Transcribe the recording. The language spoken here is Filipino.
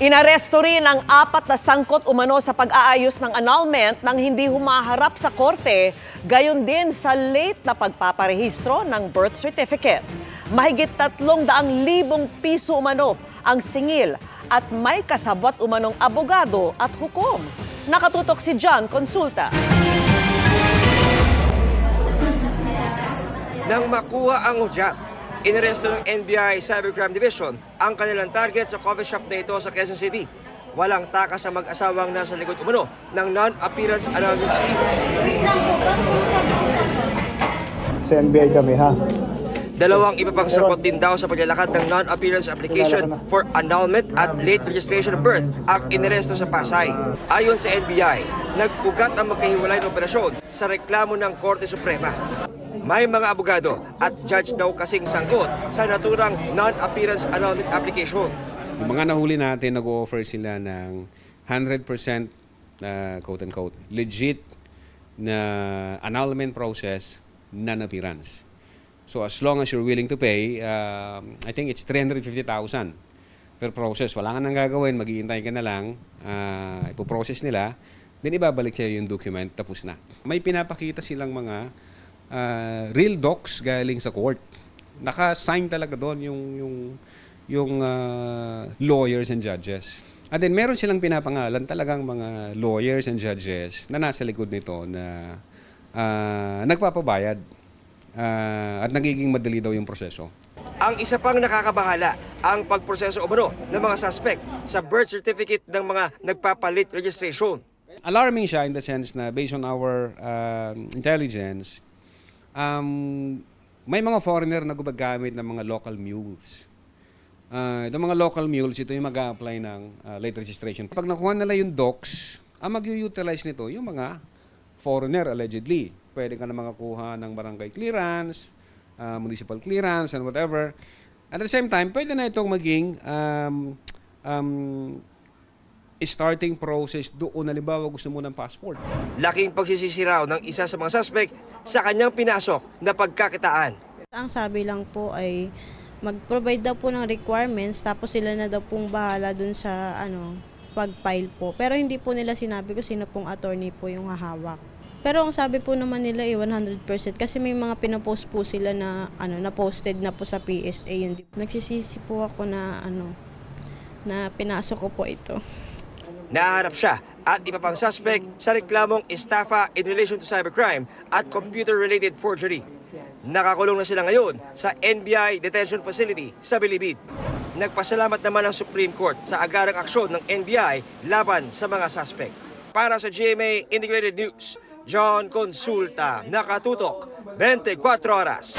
Inaresto rin ang 4 na sangkot umano sa pag-aayos ng annulment nang hindi humaharap sa korte, gayon din sa late na pagpaparehistro ng birth certificate. Mahigit 300,000 piso umano ang singil at may kasabwat umanong abogado at hukom. Nakatutok si John Consulta. Nang makuha ang hudyat, inaresto ng NBI Cybercrime Division ang kanilang target sa coffee shop na ito sa Quezon City. Walang takas sa mag-asawang nasa likod umano ng non-appearance annulment scheme. Sa NBI kami, ha? Dalawang iba pang sangkot din daw sa paglalakad ng non-appearance application for annulment at late registration of birth ang inaresto sa Pasay. Ayon sa NBI, nag-ugat ang magkahiwalay na operasyon sa reklamo ng Korte Suprema. May mga abogado at judge daw kasing sangkot sa naturang non-appearance annulment application. Yung mga nahuli natin, nag-o-offer sila ng 100% quote-unquote legit na annulment process, non-appearance. So as long as you're willing to pay, I think it's 350,000 per process. Wala ka nang gagawin, maghihintay ka na lang, ipoprocess nila, then ibabalik sa'yo yung document, tapos na. May pinapakita silang mga real docs galing sa court. Naka-sign talaga doon yung lawyers and judges. At then meron silang pinapangalan talagang mga lawyers and judges na nasa likod nito na nagpapabayad at nagiging madali daw yung proseso. Ang isa pang nakakabahala, ang pagproseso umano ng mga suspect sa birth certificate ng mga nagpapalit registration. Alarming siya in the sense na based on our intelligence, may mga foreigner na gumagamit ng mga local mules. Itong mga local mules, ito yung mag-a-apply ng late registration. Pag nakuha nila yung docs, ang mag-utilize nito yung mga foreigner allegedly. Pwede ka na makakuha ng barangay clearance, municipal clearance, and whatever. At the same time, pwede na itong maging starting process doon, halimbawa gusto mo ng passport. Laking pagsisisiraw ng isa sa mga suspect sa kanyang pinasok na pagkakitaan. Ang sabi lang po ay mag-provide daw po ng requirements tapos sila na daw pong bahala dun sa pag-file po. Pero hindi po nila sinabi ko sino pong attorney po yung hahawak. Pero ang sabi po naman nila 100% kasi may mga pinapost po sila na na-posted na po sa PSA. Nagsisisi po ako na na pinasok ko po ito. Naharap siya at iba pang suspect sa reklamong estafa in relation to cybercrime at computer-related forgery. Nakakulong na sila ngayon sa NBI Detention Facility sa Bilibid. Nagpasalamat naman ang Supreme Court sa agarang aksyon ng NBI laban sa mga suspect. Para sa GMA Integrated News, John Consulta, nakatutok 24 oras.